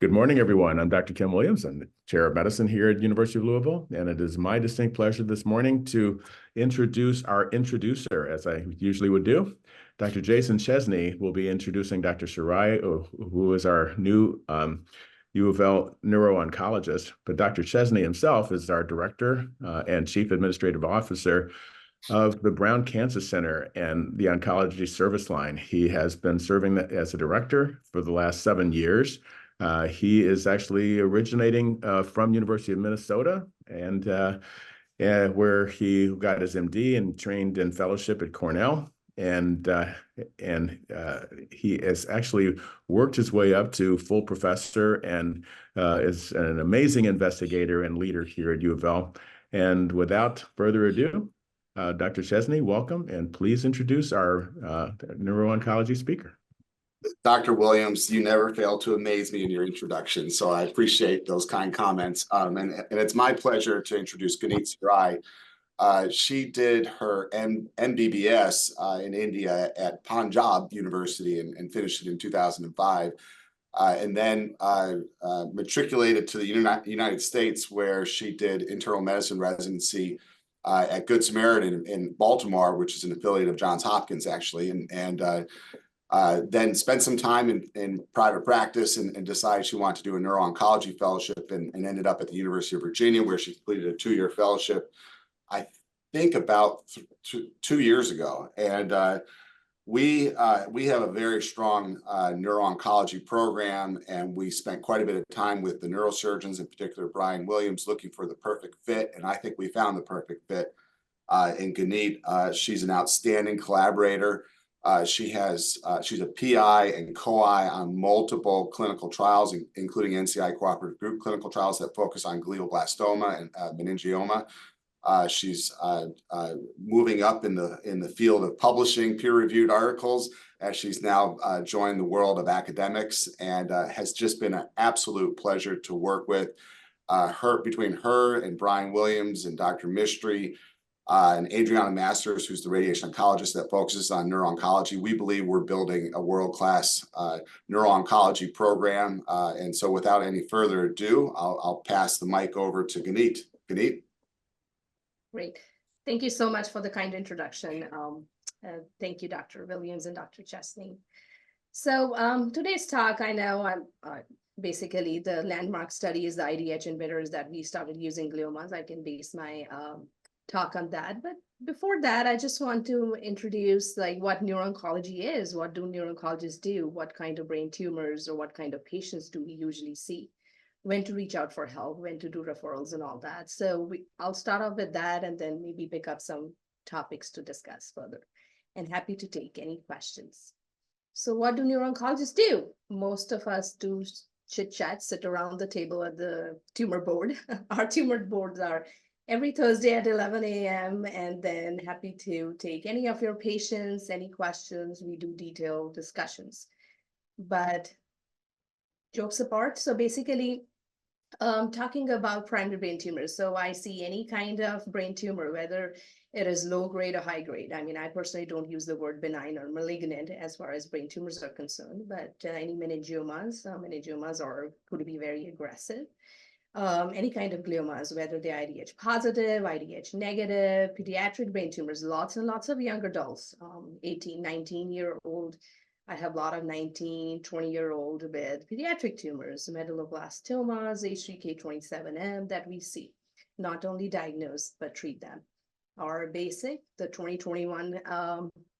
Good morning, everyone. I'm Dr. Kim Williams. I'm the Chair of Medicine here at University of Louisville, and it is my distinct pleasure this morning to introduce our introducer, as I usually would do. Dr. Jason Chesney will be introducing Dr. Sarai, who is our new UofL neuro-oncologist, but Dr. Chesney himself is our Director and Chief Administrative Officer of the Brown Cancer Center and the Oncology Service Line. He has been serving as a director for the last 7 years. He is actually originating from University of Minnesota, and where he got his MD and trained in fellowship at Cornell. And he has actually worked his way up to full professor and is an amazing investigator and leader here at UofL. And without further ado, Dr. Chesney, welcome, and please introduce our neuro-oncology speaker. Dr. Williams, you never fail to amaze me in your introduction, so I appreciate those kind comments. And it's my pleasure to introduce Guneet Sarai. She did her MBBS in India at Punjab University and finished it in 2005. And then matriculated to the United States, where she did internal medicine residency at Good Samaritan in Baltimore, which is an affiliate of Johns Hopkins, actually, and then spent some time in private practice and decided she wanted to do a neuro-oncology fellowship and ended up at the University of Virginia, where she completed a 2-year fellowship, I think about 2 years ago. And we have a very strong neuro-oncology program, and we spent quite a bit of time with the neurosurgeons, in particular Brian Williams, looking for the perfect fit. And I think we found the perfect fit in Guneet. She's an outstanding collaborator. She's a PI and co-I on multiple clinical trials, including NCI cooperative group clinical trials that focus on glioblastoma and meningioma. She's moving up in the field of publishing peer-reviewed articles, as she's now joined the world of academics, and has just been an absolute pleasure to work with. Between her and Brian Williams and Dr. Mistry, and Adriana Masters, who's the radiation oncologist that focuses on neuro-oncology, we believe we're building a world-class neuro-oncology program. And so without any further ado, I'll pass the mic over to Guneet. Guneet? Great. Thank you so much for the kind introduction. Thank you, Dr. Williams and Dr. Chesney. So today's talk, I know I'm basically the landmark study is the IDH inhibitors that we started using gliomas. I can base my talk on that. But before that, I just want to introduce like what neuro-oncology is. What do neuro-oncologists do? What kind of brain tumors or what kind of patients do we usually see? When to reach out for help, when to do referrals and all that. So I'll start off with that and then maybe pick up some topics to discuss further. And happy to take any questions. So what do neuro-oncologists do? Most of us do chit chat, sit around the table at the tumor board. Our tumor boards are every Thursday at 11 a.m. and then happy to take any of your patients, any questions. We do detailed discussions. But jokes apart, so basically talking about primary brain tumors. So I see any kind of brain tumor, whether it is low grade or high grade. I mean, I personally don't use the word benign or malignant as far as brain tumors are concerned, but any meningiomas, could be very aggressive. Any kind of gliomas, whether they're IDH positive, IDH negative, pediatric brain tumors, lots and lots of young adults, 18, 19-year-old. I have a lot of 19, 20-year-old with pediatric tumors, medulloblastomas, H3K27M that we see, not only diagnose, but treat them. Our basic, the 2021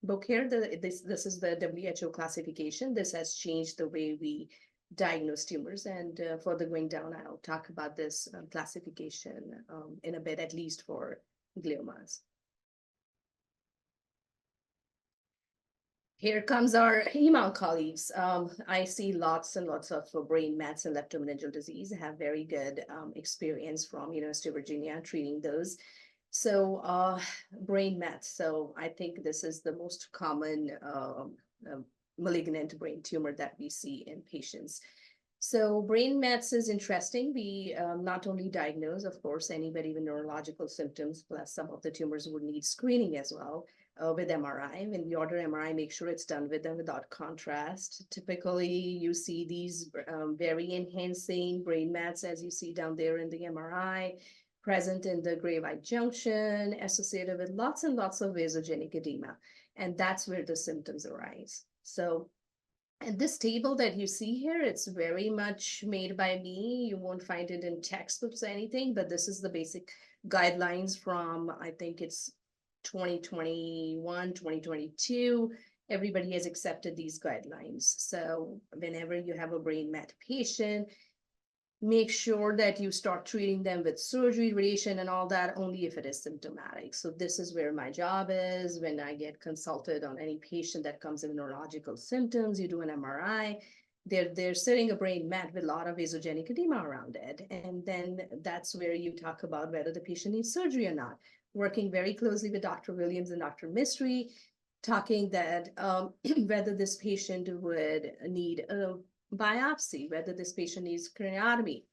book here, this is the WHO classification. This has changed the way we diagnose tumors, and further going down, I'll talk about this classification in a bit, at least for gliomas. Here comes our hemo colleagues. I see lots and lots of brain mets and leptomeningeal disease. I have very good experience from University of Virginia treating those. So brain mets. So I think this is the most common malignant brain tumor that we see in patients. So brain mets is interesting. We not only diagnose, of course, anybody with neurological symptoms, plus some of the tumors would need screening as well. with MRI. When we order MRI, make sure it's done with and without contrast. Typically, you see these very enhancing brain mets, as you see down there in the MRI, present in the gray-white junction, associated with lots and lots of vasogenic edema. And that's where the symptoms arise. So, and this table that you see here, it's very much made by me. You won't find it in textbooks or anything, but this is the basic guidelines from, I think it's 2021, 2022. Everybody has accepted these guidelines. So whenever you have a brain met patient, make sure that you start treating them with surgery, radiation, and all that only if it is symptomatic. So this is where my job is. When I get consulted on any patient that comes in neurological symptoms, you do an MRI, they're sitting a brain met with a lot of vasogenic edema around it. And then that's where you talk about whether the patient needs surgery or not. Working very closely with Dr. Williams and Dr. Mystery, talking that whether this patient would need a biopsy, whether this patient needs craniotomy,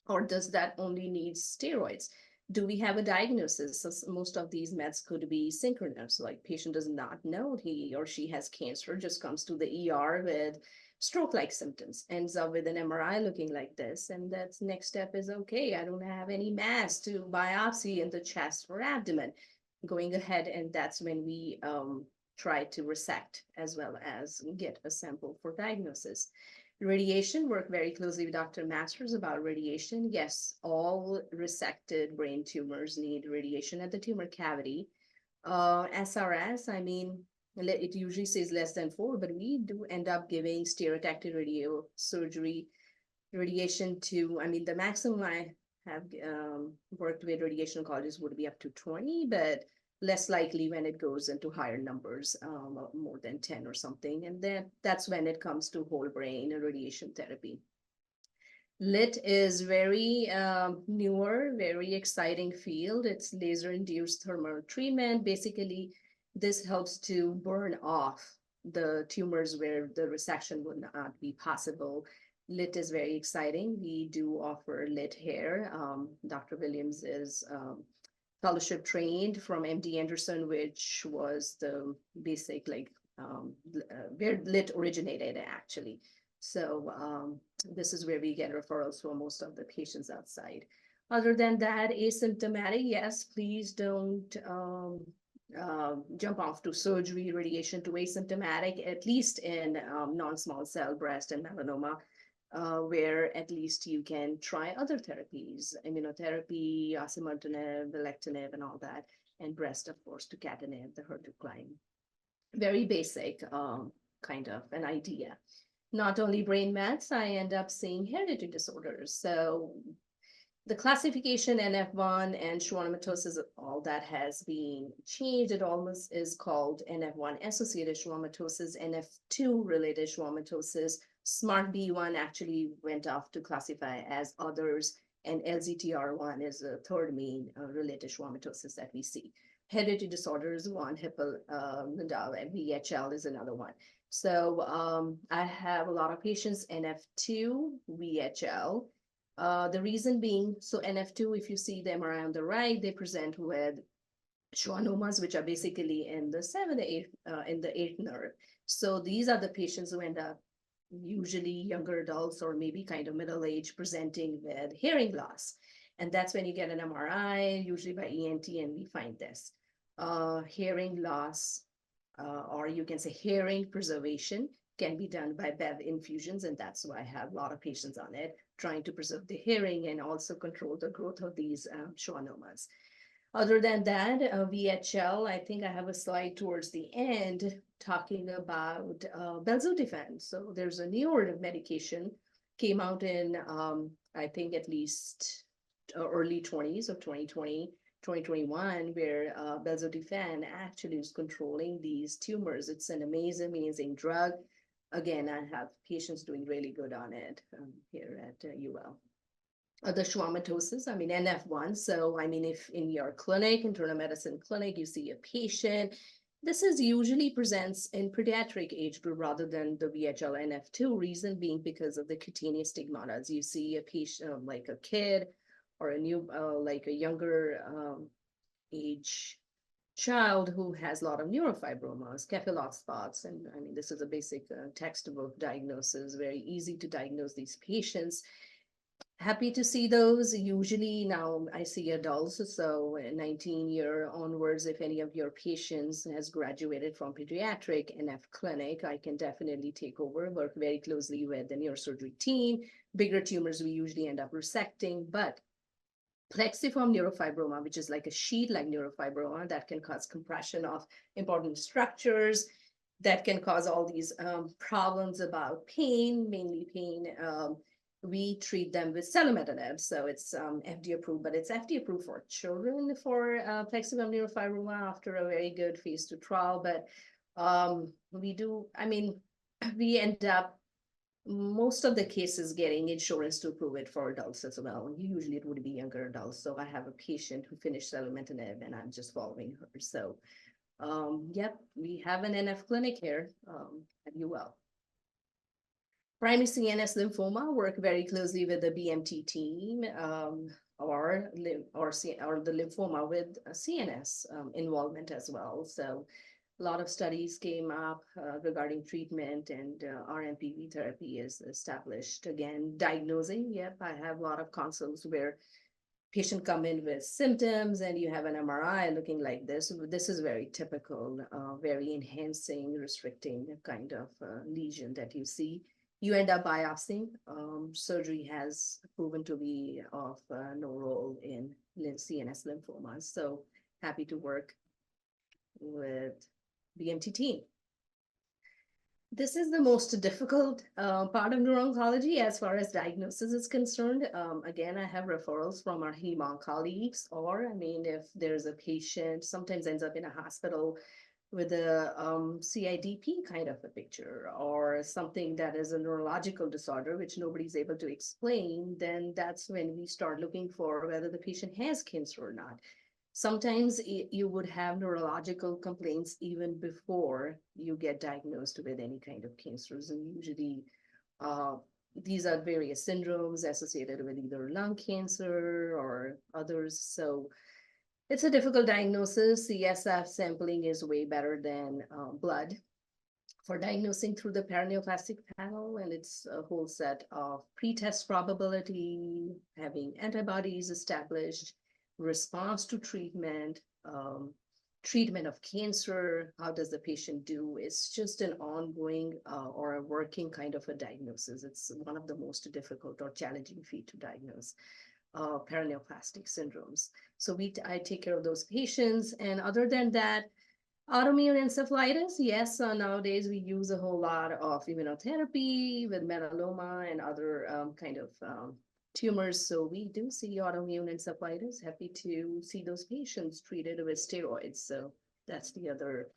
or does that only need steroids? Do we have a diagnosis? So most of these meds could be synchronous, like patient does not know he or she has cancer, just comes to the ER with stroke-like symptoms, ends up with an MRI looking like this, and that's next step is, okay, I don't have any mass to biopsy in the chest or abdomen. Going ahead, and that's when we try to resect as well as get a sample for diagnosis. Radiation, work very closely with Dr. Masters about radiation. Yes, all resected brain tumors need radiation at the tumor cavity. SRS, I mean, it usually says less than 4, but we do end up giving stereotactic radio surgery radiation to, I mean, the maximum I have worked with radiation oncologists would be up to 20, but less likely when it goes into higher numbers, more than 10 or something. And then that's when it comes to whole brain radiation therapy. LIT is very newer, very exciting field. It's laser-induced thermal treatment. Basically, this helps to burn off the tumors where the resection would not be possible. LIT is very exciting. We do offer LIT here. Dr. Williams is fellowship trained from MD Anderson, which was the basic, like, where LIT originated actually. So this is where we get referrals for most of the patients outside. Other than that, asymptomatic, yes, please don't jump off to surgery, radiation to asymptomatic, at least in non-small cell breast and melanoma, where at least you can try other therapies, immunotherapy, osimertinib, alectinib, and all that, and breast, of course, tucatinib, the HER2 very basic kind of an idea. Not only brain mets, I end up seeing hereditary disorders. So the classification NF1 and schwannomatosis, all that has been changed. It almost is called NF1 associated schwannomatosis, NF2 related schwannomatosis. SMART B1 actually went off to classify as others, and LZTR1 is a third main related schwannomatosis that we see. Hereditary disorders, one, VHL is another one. So I have a lot of patients, NF2, VHL. The reason being, so NF2, if you see the MRI on the right, they present with schwannomas, which are basically in the eighth nerve. So these are the patients who end up usually younger adults or maybe kind of middle age presenting with hearing loss. And that's when you get an MRI, usually by ENT, and we find this. Hearing loss, or you can say hearing preservation, can be done by BEV infusions, and that's why I have a lot of patients on it, trying to preserve the hearing and also control the growth of these schwannomas. Other than that, VHL, I think I have a slide towards the end talking about belzutifan. So there's a newer medication, came out in, I think at least early 20s of 2020, 2021, where belzutifan actually is controlling these tumors. It's an amazing drug. Again, I have patients doing really good on it here at UL. The schwannomatosis, I mean, NF1. So, I mean, if in your clinic, internal medicine clinic, you see a patient, this is usually presents in pediatric age group rather than the VHL NF2, reason being because of the cutaneous stigmata. As you see a patient, like a kid or a new, like a younger age child who has a lot of neurofibromas, Kappa spots, and I mean, this is a basic textbook diagnosis, very easy to diagnose these patients. Happy to see those. Usually now I see adults, so 19-year onwards, if any of your patients has graduated from pediatric NF clinic, I can definitely take over, work very closely with the neurosurgery team. Bigger tumors we usually end up resecting, but plexiform neurofibroma, which is like a sheet-like neurofibroma that can cause compression of important structures, that can cause all these problems about pain, mainly pain. We treat them with selumetinib, so it's FDA approved, but it's FDA approved for children for plexiform neurofibroma after a very good phase 2 trial. But we end up most of the cases getting insurance to approve it for adults as well. Usually it would be younger adults. So I have a patient who finished selumetinib and I'm just following her. So yep, we have an NF clinic here at UofL. Primary CNS lymphoma, work very closely with the BMT team or the lymphoma with CNS involvement as well. So a lot of studies came up regarding treatment, and RMPV therapy is established. Again, diagnosing, yep, I have a lot of consults where patient come in with symptoms and you have an MRI looking like this. This is very typical, very enhancing, restricting kind of lesion that you see. You end up biopsying. Surgery has proven to be of no role in CNS lymphomas. So happy to work with BMT team. This is the most difficult part of neuro-oncology as far as diagnosis is concerned. Again, I have referrals from our heme colleagues, or I mean, if there's a patient, sometimes ends up in a hospital with a CIDP kind of a picture, or something that is a neurological disorder, which nobody's able to explain, then that's when we start looking for whether the patient has cancer or not. Sometimes you would have neurological complaints even before you get diagnosed with any kind of cancers. And usually these are various syndromes associated with either lung cancer or others. So it's a difficult diagnosis. CSF sampling is way better than blood for diagnosing through the paraneoplastic panel. And it's a whole set of pretest probability, having antibodies established, response to treatment, treatment of cancer, how does the patient do? It's just an ongoing or a working kind of a diagnosis. It's one of the most difficult or challenging feat to diagnose, paraneoplastic syndromes. So I take care of those patients. And other than that, autoimmune encephalitis, yes, nowadays we use a whole lot of immunotherapy with melanoma and other kind of tumors. So we do see autoimmune encephalitis. Happy to see those patients treated with steroids. So that's the other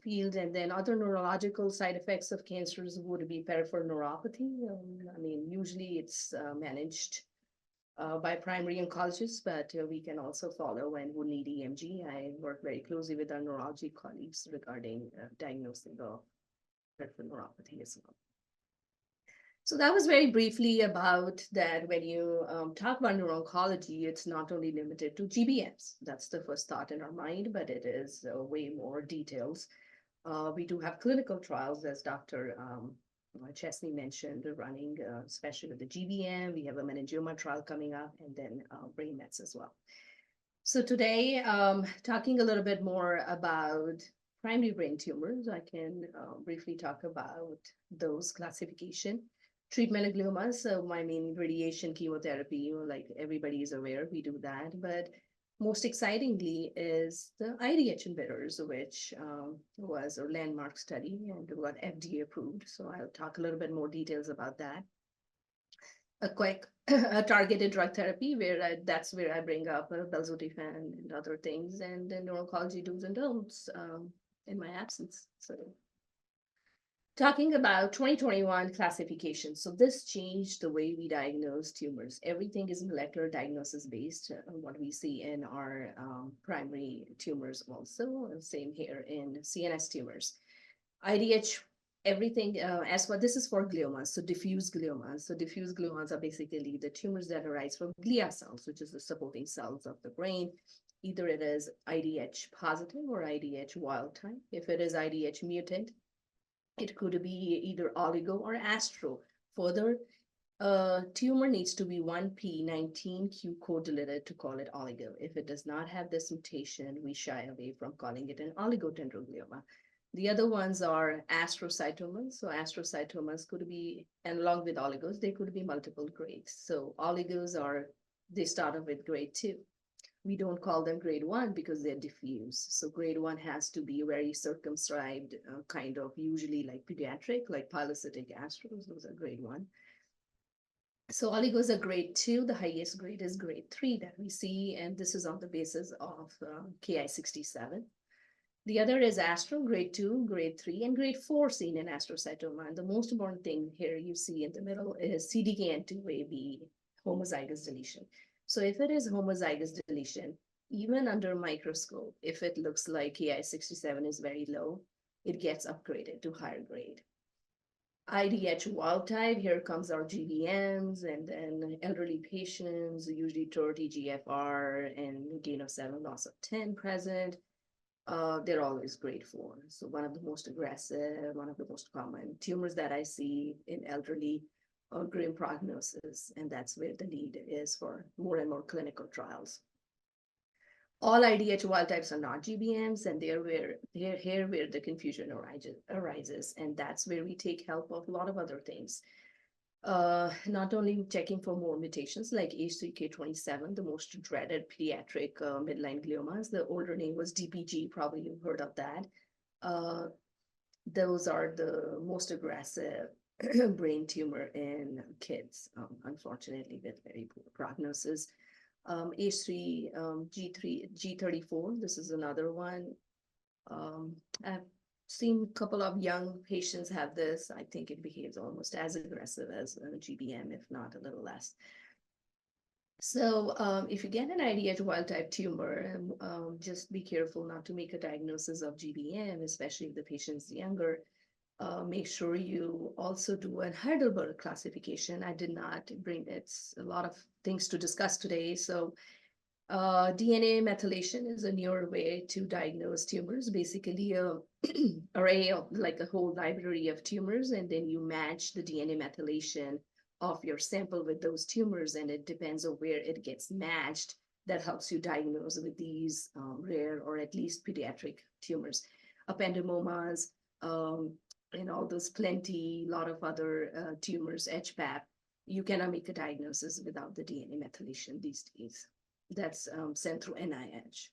field. And then other neurological side effects of cancers would be peripheral neuropathy. I mean, usually it's managed by primary oncologists, but we can also follow and would need EMG. I work very closely with our neurology colleagues regarding diagnosing of peripheral neuropathy as well. So that was very briefly about that. When you talk about neuro-oncology, it's not only limited to GBMs. That's the first thought in our mind, but it is way more details. We do have clinical trials, as Dr. Chesney mentioned, running, especially with the GBM. We have a meningioma trial coming up, and then brain mets as well. So today, talking a little bit more about primary brain tumors, I can briefly talk about those classification. Treatment of gliomas, so I mean, radiation chemotherapy, like everybody is aware, we do that. But most excitingly is the IDH inhibitors, which was a landmark study and got FDA approved. So I'll talk a little bit more details about that. A quick targeted drug therapy, where that's where I bring up belzutifan and other things, and the neuro-oncology do's and don'ts in my absence. So talking about 2021 classification. So this changed the way we diagnose tumors. Everything is molecular diagnosis based on what we see in our primary tumors also, and same here in CNS tumors. IDH, everything, as for this is for gliomas, so diffuse gliomas. So diffuse gliomas are basically the tumors that arise from glia cells, which is the supporting cells of the brain. either it is IDH positive or IDH wild type. If it is IDH mutant, it could be either oligo or astro. Further, tumor needs to be 1p19q co-deleted to call it oligo. If it does not have this mutation, we shy away from calling it an oligodendroglioma. The other ones are astrocytomas. So astrocytomas could be, and along with oligos, they could be multiple grades. So oligos are, they start off with grade 2. We don't call them grade 1 because they're diffuse. So grade 1 has to be very circumscribed, kind of usually like pediatric, like pilocytic astros, those are grade 1. So oligos are grade 2, the highest grade is grade 3 that we see, and this is on the basis of Ki67. The other is astro, grade 2, grade 3, and grade 4 seen in astrocytoma. And the most important thing here you see in the middle is CDKN2AB homozygous deletion. So if it is homozygous deletion, even under microscope, if it looks like Ki67 is very low, it gets upgraded to higher grade. IDH wild type, here comes our GBMs, and then elderly patients, usually 30 GFR and gain of 7, loss of 10 present. They're always grade 4. So one of the most aggressive, one of the most common tumors that I see in elderly or grim prognosis, and that's where the need is for more and more clinical trials. All IDH wild types are not GBMs, and here where the confusion arises, and that's where we take help of a lot of other things. Not only checking for more mutations like H3K27, the most dreaded pediatric midline gliomas. The older name was DPG, probably you've heard of that. Those are the most aggressive brain tumor in kids, unfortunately, with very poor prognosis. H3, G34, this is another one. I've seen a couple of young patients have this. I think it behaves almost as aggressive as a GBM, if not a little less. So if you get an IDH wild type tumor, just be careful not to make a diagnosis of GBM, especially if the patient's younger. Make sure you also do a Heidelberg classification. I did not bring it's a lot of things to discuss today. So DNA methylation is a newer way to diagnose tumors, basically an array of like a whole library of tumors, and then you match the DNA methylation of your sample with those tumors, and it depends on where it gets matched. That helps you diagnose with these rare or at least pediatric tumors. Ependymomas, and all those plenty, a lot of other tumors, HPAP, you cannot make a diagnosis without the DNA methylation these days. That's sent through NIH.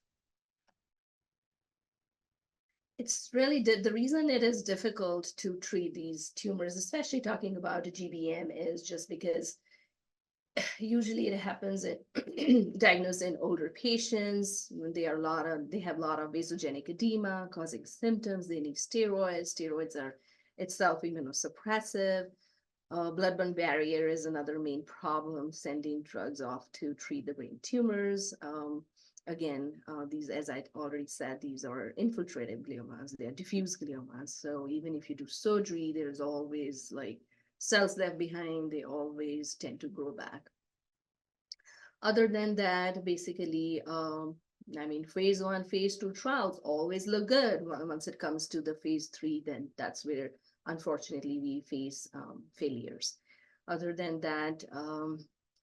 It's really the reason it is difficult to treat these tumors, especially talking about a GBM, is just because usually it happens in diagnosed in older patients when they have a lot of vasogenic edema causing symptoms. They need steroids. Steroids are itself immunosuppressive. Blood-brain barrier is another main problem, sending drugs off to treat the brain tumors. Again, these, as I already said, these are infiltrative gliomas. They are diffuse gliomas. So even if you do surgery, there's always like cells left behind. They always tend to grow back. Other than that, basically, I mean, phase 1, phase 2 trials always look good. Once it comes to the phase 3, then that's where, unfortunately, we face failures. Other than that,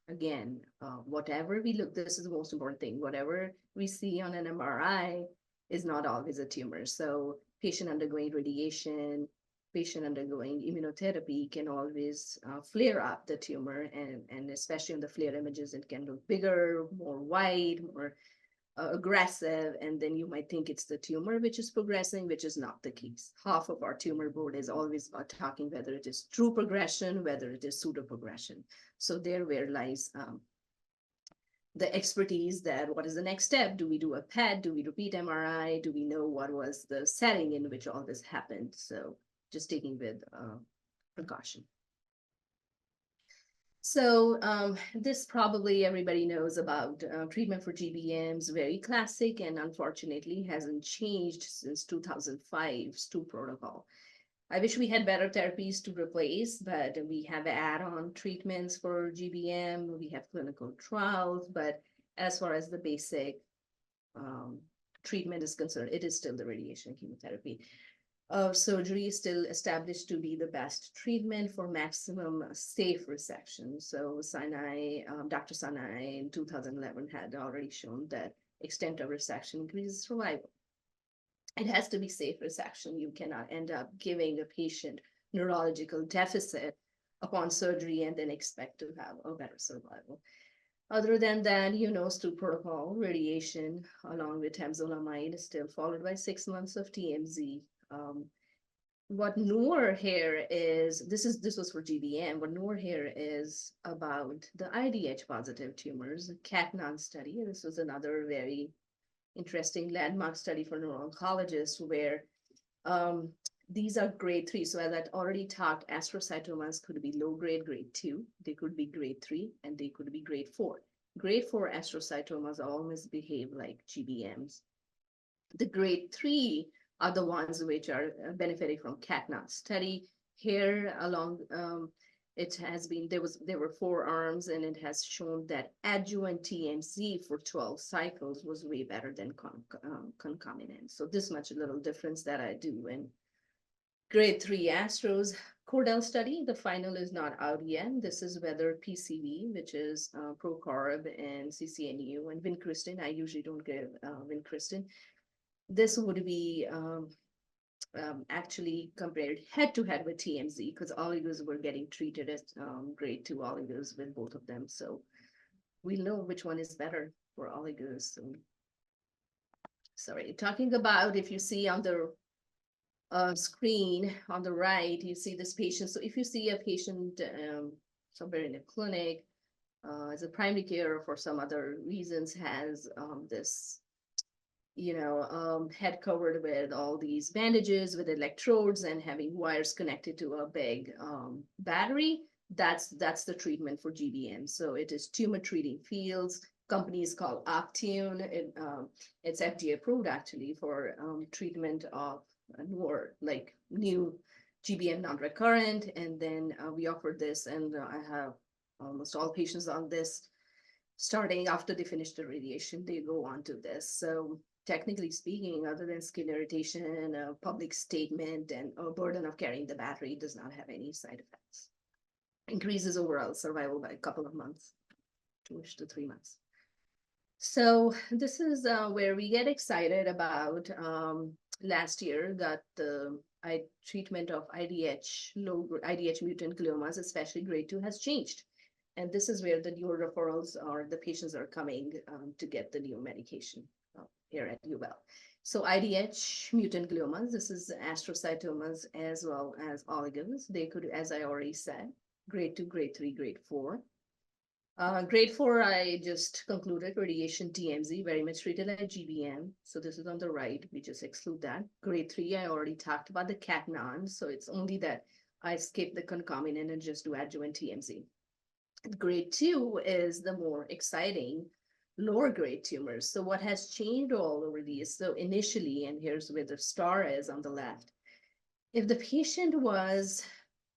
again, whatever we look, this is the most important thing. Whatever we see on an MRI is not always a tumor. So patient undergoing radiation, patient undergoing immunotherapy can always flare up the tumor, and especially in the FLAIR images, it can look bigger, more wide, more aggressive, and then you might think it's the tumor which is progressing, which is not the case. Half of our tumor board is always about talking whether it is true progression, whether it is pseudo progression. So there where lies the expertise that what is the next step? Do we do a PET? Do we repeat MRI? Do we know what was the setting in which all this happened? So just taking with precaution. So this probably everybody knows about treatment for GBMs, very classic, and unfortunately hasn't changed since 2005 STU protocol. I wish we had better therapies to replace, but we have add-on treatments for GBM, we have clinical trials, but as far as the basic treatment is concerned, it is still the radiation chemotherapy. Surgery is still established to be the best treatment for maximum safe resection. So Dr. Sinai in 2011 had already shown that extent of resection increases survival. It has to be safe resection. You cannot end up giving a patient neurological deficit upon surgery and then expect to have a better survival. Other than that, through protocol, radiation along with temozolomide is still followed by 6 months of TMZ. What newer here is, this was for GBM, what newer here is about the IDH positive tumors, the CATNON study. This was another very interesting landmark study for neuro-oncologists where these are grade 3. So as I already talked, astrocytomas could be low grade, grade 2, they could be grade 3, and they could be grade 4. Grade 4 astrocytomas always behave like GBMs. The grade 3 are the ones which are benefiting from CATNON study. Here along, it has been, there were 4 arms, and it has shown that adjuvant TMZ for 12 cycles was way better than concomitant. So this much little difference that I do in grade 3 astros. Cordell study, the final is not out yet. This is whether PCV, which is Procarb and CCNU, and vincristine. I usually don't give vincristine. This would be actually compared head-to-head with TMZ because oligos were getting treated as grade 2 oligos with both of them. So we'll know which one is better for oligos. So, sorry, talking about, if you see on the screen on the right, you see this patient. So if you see a patient somewhere in a clinic as a primary care or for some other reasons has this head covered with all these bandages with electrodes and having wires connected to a big battery, that's the treatment for GBM. So it is Tumor Treating Fields. Company is called Optune. It's FDA approved actually for treatment of new GBM non-recurrent. And then we offered this, and I have almost all patients on this. Starting after they finish the radiation, they go on to this. So technically speaking, other than skin irritation, a public statement, and a burden of carrying the battery, does not have any side effects. Increases overall survival by a couple of months, 2 to 3 months. So this is where we get excited about. Last year that the treatment of IDH mutant gliomas, especially grade 2, has changed. And this is where the new referrals or the patients are coming to get the new medication here at UofL. So IDH mutant gliomas, this is astrocytomas as well as oligos. They could, as I already said, grade 2, grade 3, grade 4. Grade 4, I just concluded radiation TMZ, very much treated like GBM. So this is on the right, we just exclude that. Grade 3, I already talked about the CATNON. So it's only that I skip the concomitant and just do adjuvant TMZ. Grade 2 is the more exciting lower grade tumors. So what has changed all over these? So initially, and here's where the star is on the left, if the patient was,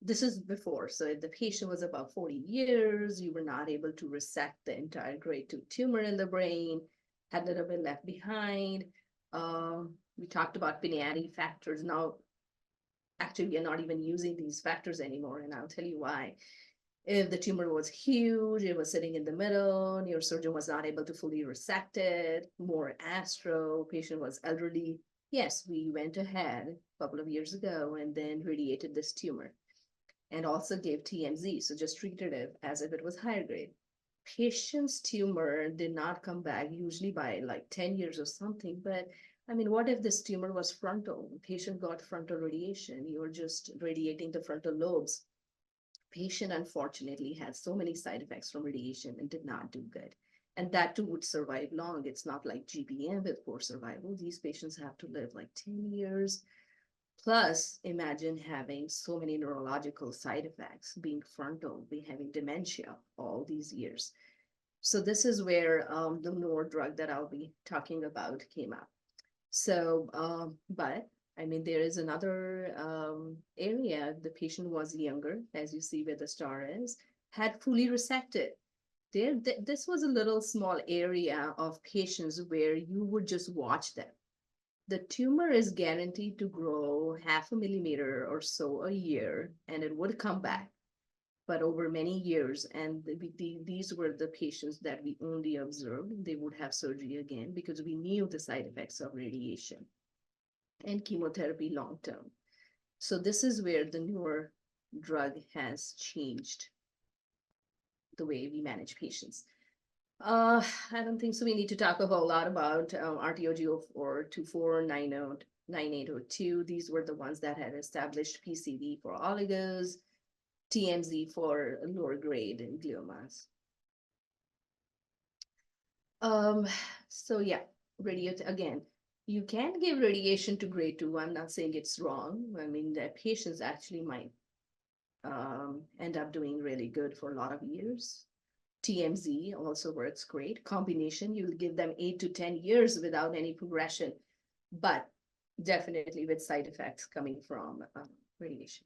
this is before, so if the patient was about 40 years, you were not able to resect the entire grade 2 tumor in the brain, had a little bit left behind. We talked about Pinati factors. Now, actually, we are not even using these factors anymore, and I'll tell you why. If the tumor was huge, it was sitting in the middle, neurosurgeon was not able to fully resect it, more astro, patient was elderly. Yes, we went ahead a couple of years ago and then radiated this tumor and also gave TMZ, so just treated it as if it was higher grade. Patient's tumor did not come back, usually by like 10 years or something, but I mean, what if this tumor was frontal? Patient got frontal radiation, you were just radiating the frontal lobes. Patient unfortunately had so many side effects from radiation and did not do good. And that too would survive long. It's not like GBM with poor survival. These patients have to live like 10 years. Plus, imagine having so many neurological side effects, being frontal, having dementia all these years. So this is where the newer drug that I'll be talking about came up. So, but I mean, there is another area. The patient was younger, as you see where the star is, had fully resected. this was a little small area of patients where you would just watch them. The tumor is guaranteed to grow 0.5 millimeter or so a year, and it would come back, but over many years. And these were the patients that we only observed. They would have surgery again because we knew the side effects of radiation and chemotherapy long term. So this is where the newer drug has changed the way we manage patients. I don't think so. We need to talk a whole lot about RTOG04, 24, 9802. These were the ones that had established PCV for oligos, TMZ for lower grade and gliomas. So yeah, again, you can give radiation to grade 2. I'm not saying it's wrong. I mean, the patients actually might end up doing really good for a lot of years. TMZ also works great. Combination, you'll give them 8 to 10 years without any progression, but definitely with side effects coming from radiation.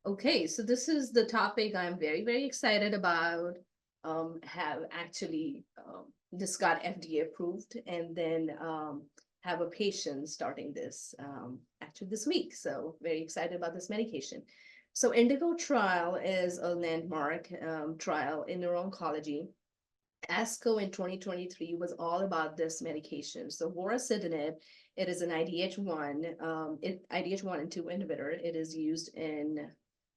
Okay, so this is the topic I'm very, very excited about. Have actually, this got FDA approved, and then have a patient starting this actually this week. So very excited about this medication. So Indigo trial is a landmark trial in neuro-oncology. ASCO in 2023 was all about this medication. So vorasidenib, it is an IDH1, IDH1 and 2 inhibitor. It is used in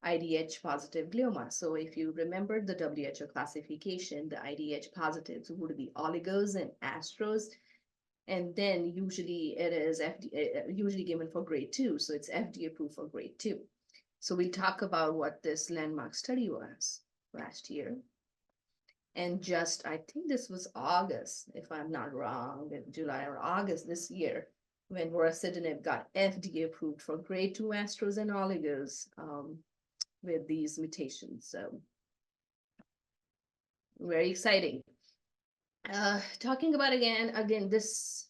IDH positive glioma. So if you remember the WHO classification, the IDH positives would be oligos and astros. And then usually it is usually given for grade 2. So it's FDA approved for grade 2. So we'll talk about what this landmark study was last year. And just, I think this was August, if I'm not wrong, July or August this year, when vorasidenib got FDA approved for grade 2 astros and oligos with these mutations. So very exciting. Talking about again, this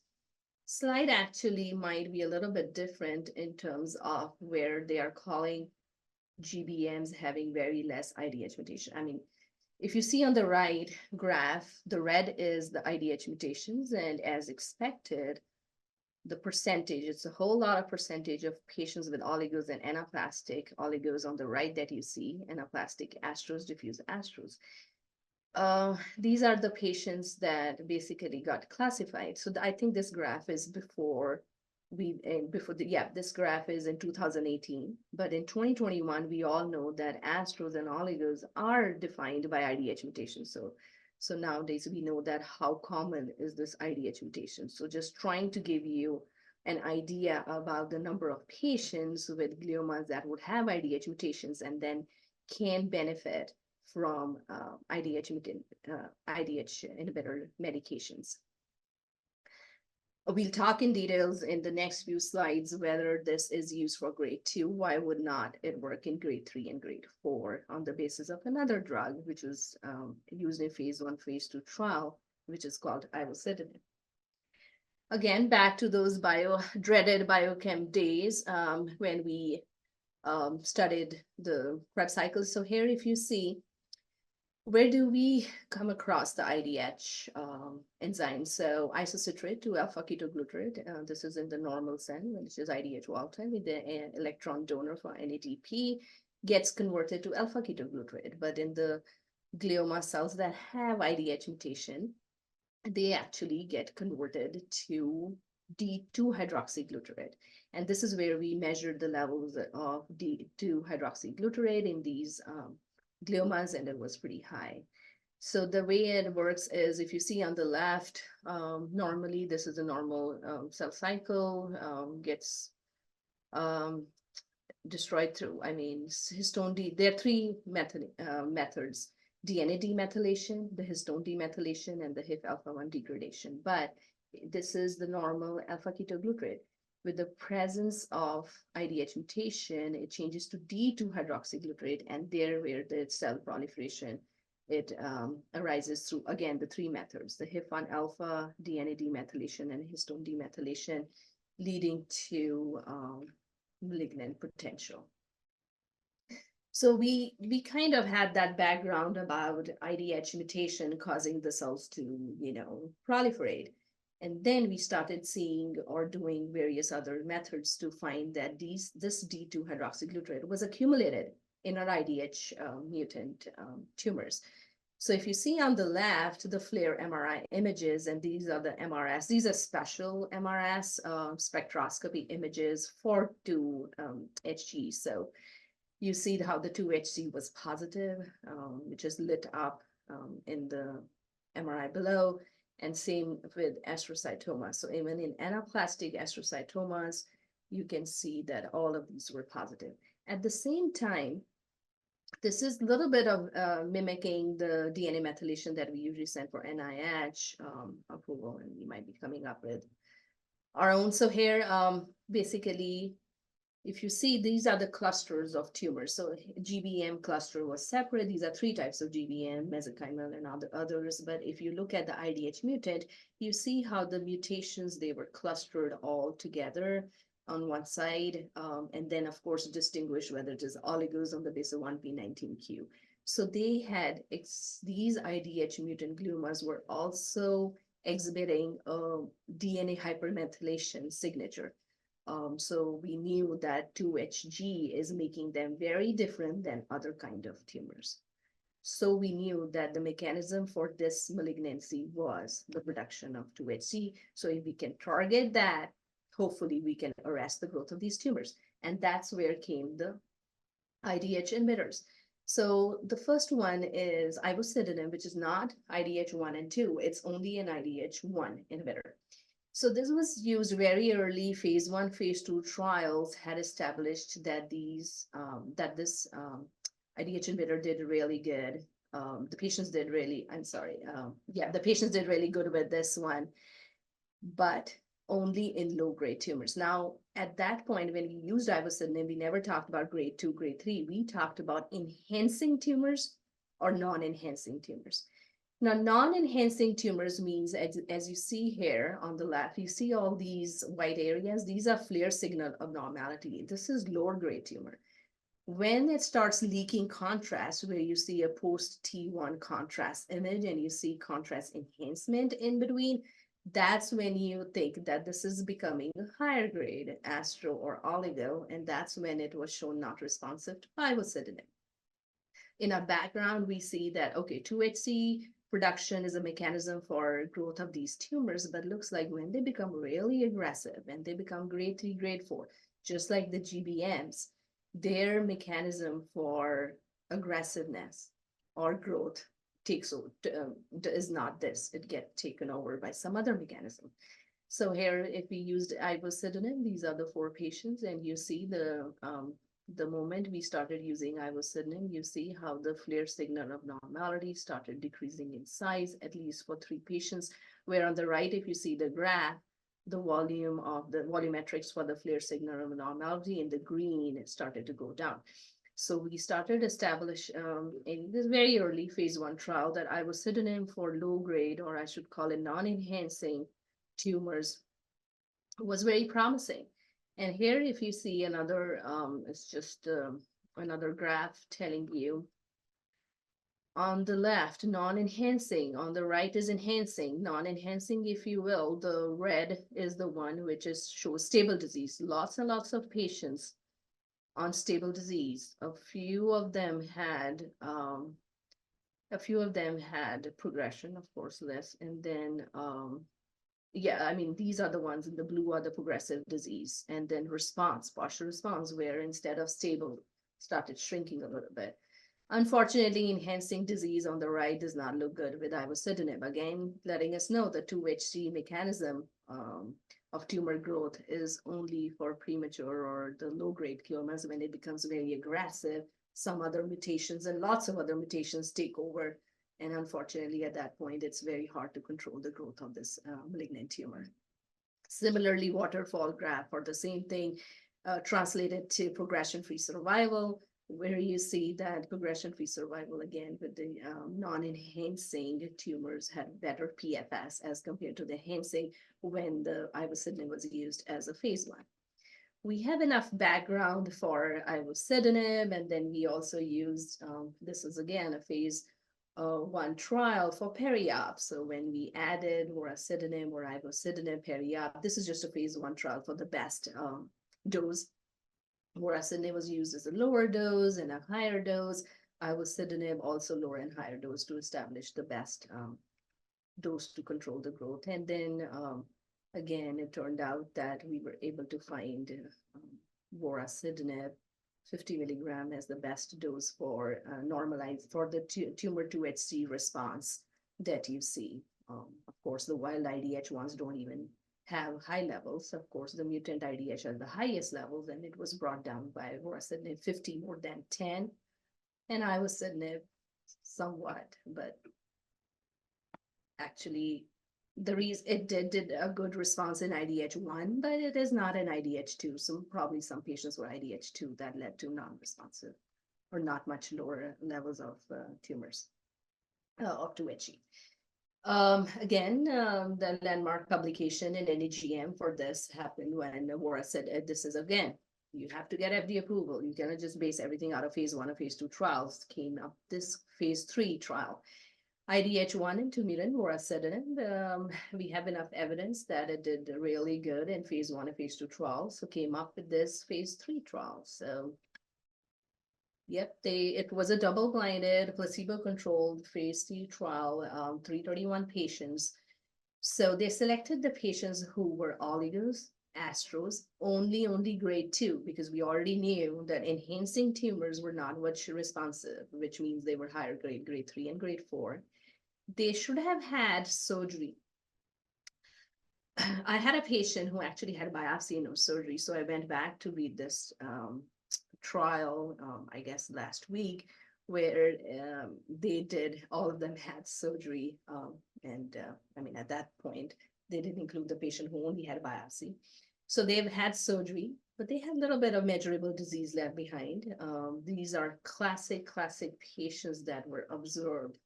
slide actually might be a little bit different in terms of where they are calling GBMs having very less IDH mutation. I mean, if you see on the right graph, the red is the IDH mutations, and as expected, the percentage, it's a whole lot of percentage of patients with oligos and anaplastic oligos on the right that you see, anaplastic astros, diffuse astros. These are the patients that basically got classified. So I think this graph is this graph is in 2018, but in 2021, we all know that astros and oligos are defined by IDH mutations. So nowadays we know that how common is this IDH mutation. So just trying to give you an idea about the number of patients with gliomas that would have IDH mutations and then can benefit from IDH inhibitor medications. We'll talk in details in the next few slides whether this is used for grade 2. Why would not it work in grade 3 and grade 4 on the basis of another drug, which was used in phase 1, phase 2 trial, which is called ivosidenib. Again, back to those dreaded biochem days when we studied the Krebs cycle. So here, if you see, where do we come across the IDH enzyme? So isocitrate to alpha-ketoglutarate. This is in the normal cell, which is IDH wild type, with the electron donor for NADP, gets converted to alpha-ketoglutarate. But in the glioma cells that have IDH mutation, they actually get converted to D2-hydroxyglutarate. And this is where we measured the levels of D2-hydroxyglutarate in these gliomas, and it was pretty high. So the way it works is, if you see on the left, normally this is a normal cell cycle, gets destroyed through, histone there are 3 methods: DNA demethylation, the histone demethylation, and the HIF alpha-1 degradation. But this is the normal alpha-ketoglutarate. With the presence of IDH mutation, it changes to D2-hydroxyglutarate, and there where the cell proliferation, it arises through, again, the 3 methods, the HIF1 alpha, DNA demethylation, and histone demethylation, leading to malignant potential. So we kind of had that background about IDH mutation causing the cells to, proliferate. And then we started seeing or doing various other methods to find that this D2 hydroxyglutarate was accumulated in our IDH mutant tumors. So if you see on the left, the FLAIR MRI images, and these are the MRS, these are special MRS spectroscopy images for 2HG. So you see how the 2HC was positive, which is lit up in the MRI below, and same with astrocytoma. So even in anaplastic astrocytomas, you can see that all of these were positive. At the same time, this is a little bit of mimicking the DNA methylation that we usually send for NIH approval, and we might be coming up with our own. So here, basically, if you see, these are the clusters of tumors. So GBM cluster was separate. These are 3 types of GBM, mesenchymal and others. But if you look at the IDH mutant, you see how the mutations, they were clustered all together on one side. And then, of course, distinguish whether it is oligos on the base of 1p19q. So they had, these IDH mutant gliomas were also exhibiting a DNA hypermethylation signature. So we knew that 2HG is making them very different than other kind of tumors. So we knew that the mechanism for this malignancy was the production of 2HC. So if we can target that, hopefully we can arrest the growth of these tumors. And that's where came the IDH emitters. So the first one is ivosidenib, which is not IDH1 and 2. It's only an IDH1 inhibitor. So this was used very early. Phase 1, phase 2 trials had established that this IDH inhibitor did really good. The patients did really, the patients did really good with this one, but only in low-grade tumors. Now, at that point, when we used ivosidenib, we never talked about grade 2, grade 3. We talked about enhancing tumors or non-enhancing tumors. Now, non-enhancing tumors means, as you see here on the left, you see all these white areas. These are FLAIR signal abnormality. This is lower grade tumor. When it starts leaking contrast, where you see a post-T1 contrast image and you see contrast enhancement in between, that's when you think that this is becoming a higher grade astro or oligo, and that's when it was shown not responsive to ivosidenib. In our background, we see that, okay, 2HC production is a mechanism for growth of these tumors, but looks like when they become really aggressive and they become grade 3, grade 4, just like the GBMs, their mechanism for aggressiveness or growth is not this. It gets taken over by some other mechanism. So here, if we used ivosidenib, these are the 4 patients, and you see the moment we started using ivosidenib, you see how the FLAIR signal abnormality started decreasing in size, at least for 3 patients, where on the right, if you see the graph, the volume of the volumetrics for the FLAIR signal abnormality in the green, it started to go down. So we started establish in this very early phase 1 trial that ivosidenib for low grade, or I should call it non-enhancing tumors, was very promising. And here, if you see another, it's just another graph telling you on the left, non-enhancing, on the right is enhancing. Non-enhancing, if you will, the red is the one which shows stable disease. Lots and lots of patients on stable disease. A few of them had progression, of course, less, and then yeah, I mean, these are the ones in the blue are the progressive disease, and then response, partial response, where instead of stable, started shrinking a little bit. Unfortunately, enhancing disease on the right does not look good with ivosidenib. Again, letting us know the 2HC mechanism of tumor growth is only for premature or the low-grade gliomas. When it becomes very aggressive, some other mutations and lots of other mutations take over. And unfortunately, at that point, it's very hard to control the growth of this malignant tumor. Similarly, waterfall graph for the same thing, translated to progression-free survival, where you see that progression-free survival, again, with the non-enhancing tumors had better PFS as compared to the enhancing when the ivosidenib was used as a phase 1. we have enough background for ivosidenib, and then we also used, this is again a phase 1 trial for peri-op. So when we added vorasidenib or ivosidenib peri-op, this is just a phase 1 trial for the best dose. Vorasidenib was used as a lower dose and a higher dose. Ivosidenib also lower and higher dose to establish the best dose to control the growth. And then again, it turned out that we were able to find vorasidenib 50 milligram as the best dose for normalize for the tumor to HC response that you see. Of course, the wild IDH1s don't even have high levels. Of course, the mutant IDH has the highest levels, and it was brought down by vorasidenib 50 more than 10, and ivosidenib somewhat, but actually the reason it did a good response in IDH1, but it is not an IDH2. So probably some patients were IDH2 that led to non-responsive or not much lower levels of tumors up to HE. Again, the landmark publication in NEGM for this happened when Vora said, this is again, you have to get FDA approval. You cannot just base everything out of phase 1 or phase 2 trials. Came up this phase 3 trial. IDH1 and 2 mutant vorasidenib, we have enough evidence that it did really good in phase 1 and phase 2 trials, so came up with this phase 3 trial. So, yep, it was a double-blinded, placebo-controlled phase 3 trial, 331 patients. So they selected the patients who were oligos, astros, only grade 2, because we already knew that enhancing tumors were not much responsive, which means they were higher grade, grade 3 and grade 4. They should have had surgery. I had a patient who actually had biopsy and no surgery, so I went back to read this trial, I guess last week, where they did, all of them had surgery, and I mean, at that point, they didn't include the patient who only had a biopsy. So they've had surgery, but they had a little bit of measurable disease left behind. These are classic patients that were observed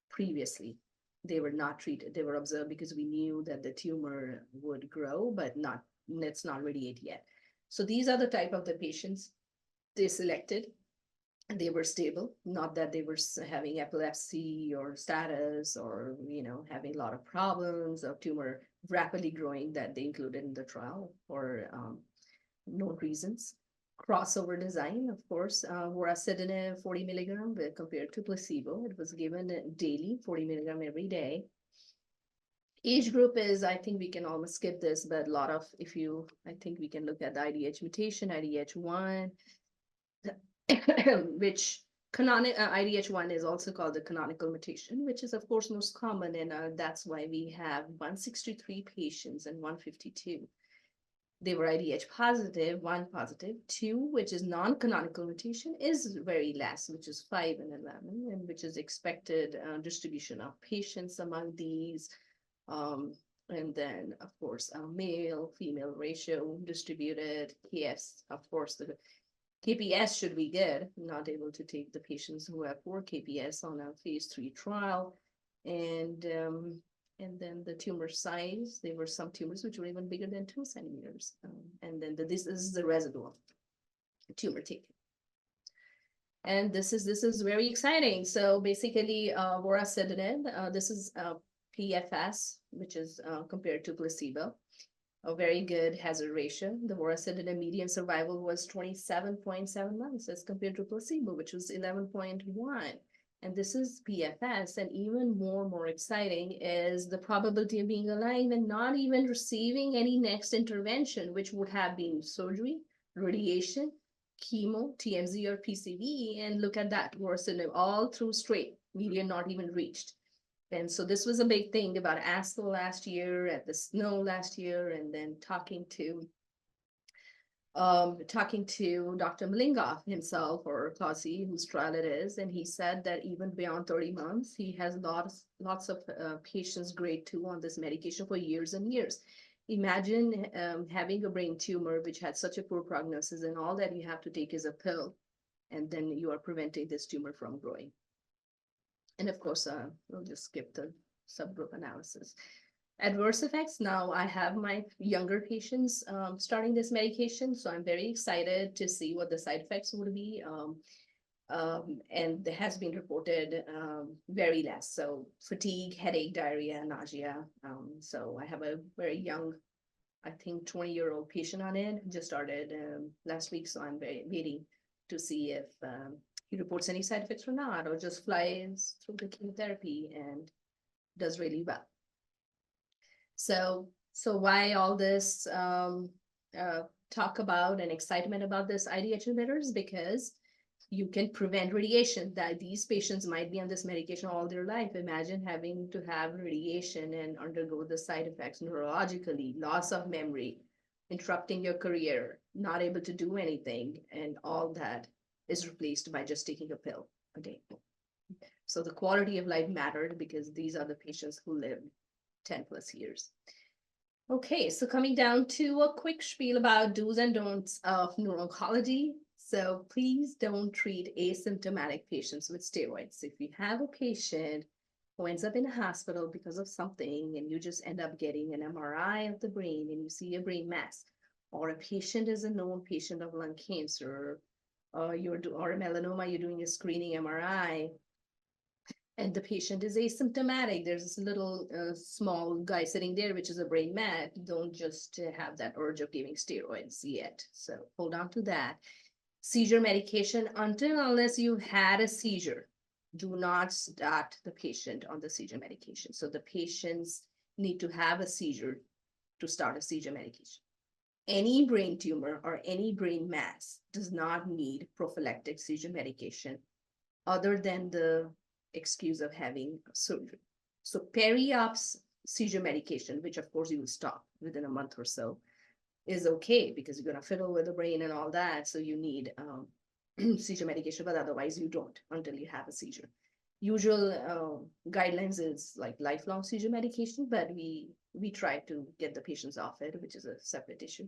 previously. They were not treated. They were observed because we knew that the tumor would grow, but it's not radiate yet. So these are the type of the patients they selected. They were stable, not that they were having epilepsy or status or, having a lot of problems or tumor rapidly growing that they included in the trial for no reasons. Crossover design, of course, vorasidenib 40 milligram compared to placebo. It was given daily, 40 milligram every day. Age group is, I think we can almost skip this, but a lot of, I think we can look at the IDH mutation, IDH1, which IDH1 is also called the canonical mutation, which is of course most common, and that's why we have 163 patients and 152. They were IDH positive, 1 positive, 2, which is non-canonical mutation, is very less, which is 5 and 11, and which is expected distribution of patients among these. And then, of course, male-female ratio distributed. KS, of course, the KPS should be good. Not able to take the patients who have poor KPS on a phase 3 trial. And then the tumor size, there were some tumors which were even bigger than 2 centimeters. And then this is the residual tumor taken. And this is very exciting. So basically, vorasidenib, this is PFS, which is compared to placebo. A very good hazard ratio. The vorasidenib median survival was 27.7 months as compared to placebo, which was 11.1. And this is PFS, and even more exciting is the probability of being alive and not even receiving any next intervention, which would have been surgery, radiation, chemo, TMZ, or PCV. And look at that, vorasidenib all through straight, median not even reached. And so this was a big thing about ASCO last year, at the SNO last year, and then talking to Dr. Malingoff himself, or Clausi, whose trial it is, and he said that even beyond 30 months, he has lots of patients grade 2 on this medication for years and years. Imagine having a brain tumor which had such a poor prognosis, and all that you have to take is a pill, and then you are preventing this tumor from growing. And of course, we'll just skip the subgroup analysis. adverse effects. Now I have my younger patients starting this medication, so I'm very excited to see what the side effects would be. And there has been reported very less. So fatigue, headache, diarrhea, nausea. So I have a very young, I think 20-year-old patient on it, just started last week. So I'm very waiting to see if he reports any side effects or not, or just flies through the chemotherapy and does really well. So why all this talk about and excitement about this IDH inhibitors? Because you can prevent radiation. That these patients might be on this medication all their life. Imagine having to have radiation and undergo the side effects neurologically, loss of memory, interrupting your career, not able to do anything, and all that is replaced by just taking a pill a day. So the quality of life mattered because these are the patients who live 10 plus years. Okay, so coming down to a quick spiel about do's and don'ts of neuro-oncology. So please don't treat asymptomatic patients with steroids. If you have a patient who ends up in a hospital because of something and you just end up getting an MRI of the brain and you see a brain mass, or a patient is a known patient of lung cancer, or a melanoma, you're doing a screening MRI, and the patient is asymptomatic, there's this little small guy sitting there, which is a brain mat, don't just have that urge of giving steroids yet. So hold on to that. Seizure medication, unless you had a seizure, do not start the patient on the seizure medication. So the patients need to have a seizure to start a seizure medication. Any brain tumor or any brain mass does not need prophylactic seizure medication other than the excuse of having surgery. So peri-ops seizure medication, which of course you will stop within a month or so, is okay because you're going to fiddle with the brain and all that. So you need seizure medication, but otherwise you don't until you have a seizure. Usual guidelines is like lifelong seizure medication, but we try to get the patients off it, which is a separate issue.